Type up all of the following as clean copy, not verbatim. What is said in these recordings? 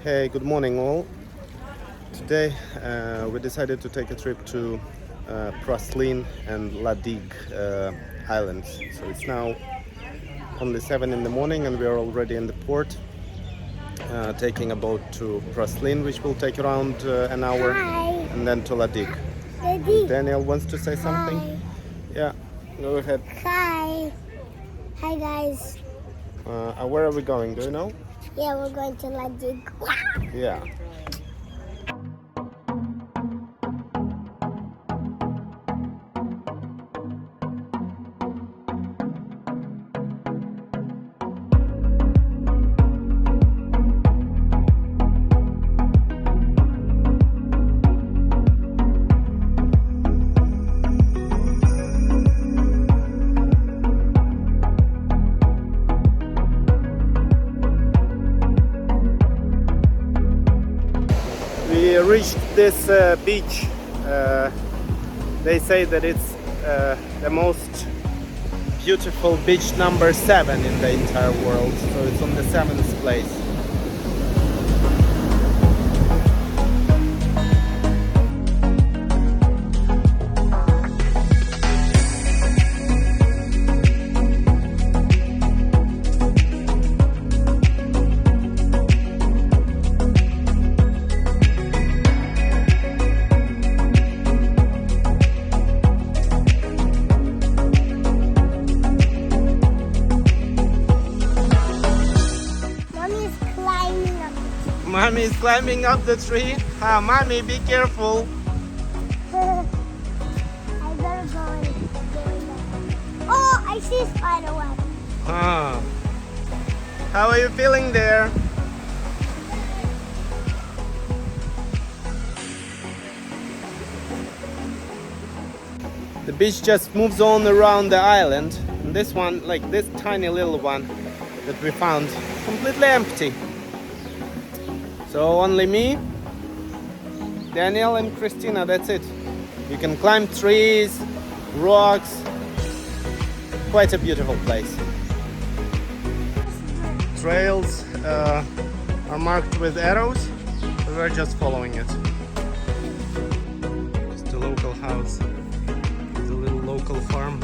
Hey, good morning all. Today we decided to take a trip to Praslin and La Digue islands. So it's now only 7 in the morning and we are already in the port, taking a boat to Praslin, which will take around an hour. Hi. And then to La Digue. Daddy. Daniel wants to say something? Hi. Yeah, go ahead. Hi. Hi guys. Where are we going? Do you know? Yeah, we're going to La Digue. Yeah. We reached this beach. They say that it's the most beautiful beach number 7 in the entire world. So it's on the 7th place. Mommy is climbing up the tree. Mommy, be careful. I better go in. Oh, I see a spider web. How are you feeling there? The beach just moves on around the island. And this one, like this tiny little one that we found, completely empty. So only me, Daniel and Christina, that's it. You can climb trees, rocks. Quite a beautiful place. Trails are marked with arrows, so we're just following it. Just a local house, the little local farm.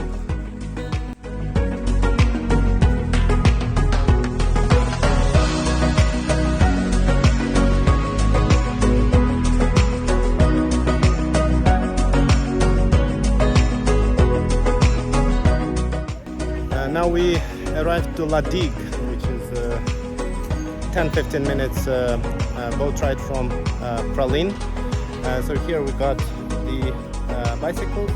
Now we arrived to La Digue, which is 10-15 minutes boat ride from Praslin. So here we got the bicycles,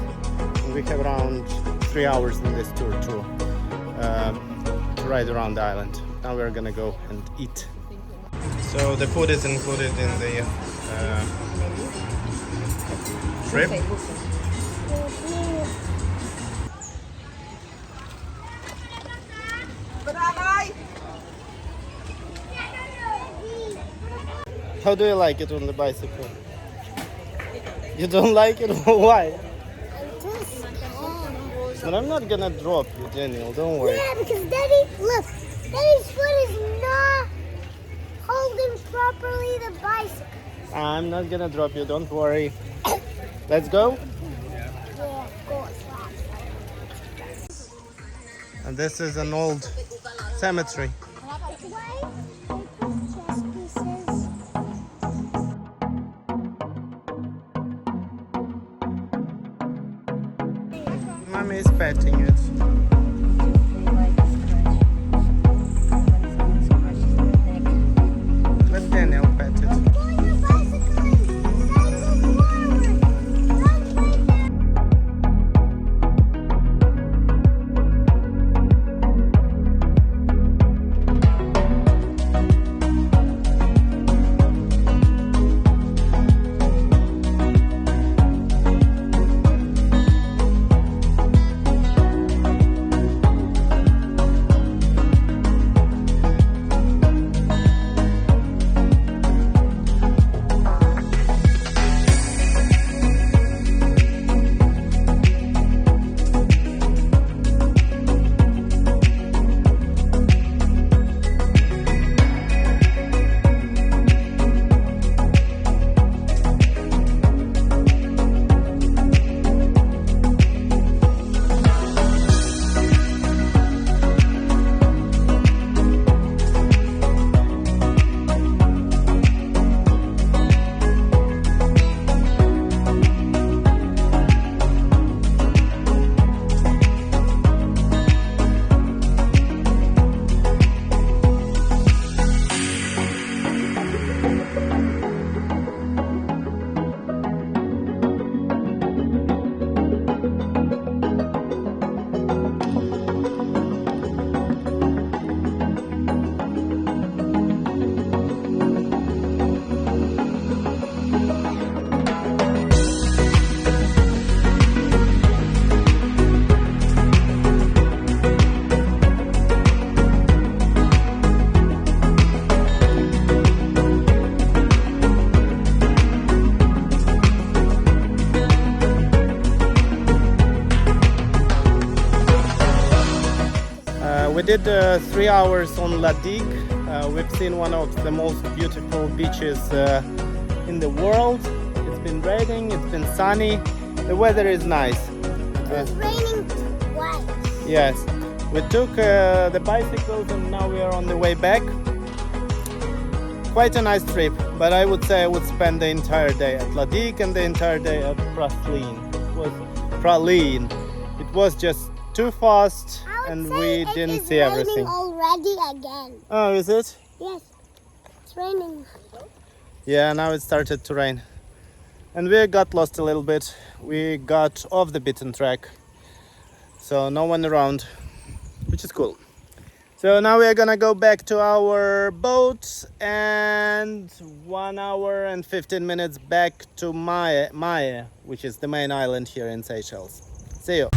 and we have around 3 hours in this tour to ride around the island. Now we're gonna go and eat. So the food is included in the trip. How do you like it on the bicycle? You don't like it? Why? I'm too scared. But I'm not gonna drop you, Daniel, don't worry. Yeah, because Daddy, look, Daddy's foot is not holding properly the bicycle. I'm not gonna drop you, don't worry. Let's go? Yeah, of course. And this is an old cemetery. Mommy is petting it. Let Daniel pet it. We did 3 hours on La Digue. We've seen one of the most beautiful beaches in the world. It's been raining, it's been sunny. The weather is nice. It's raining twice. Yes, we took the bicycles and now we are on the way back. Quite a nice trip, but I would say I would spend the entire day at La Digue and the entire day at Praslin. It was just too fast and we didn't see everything. It's raining already again. Oh, is it? Yes, it's raining. Yeah, now it started to rain. And we got lost a little bit. We got off the beaten track. So no one around, which is cool. So now we are gonna go back to our boat and 1 hour and 15 minutes back to Mahe, which is the main island here in Seychelles. See you.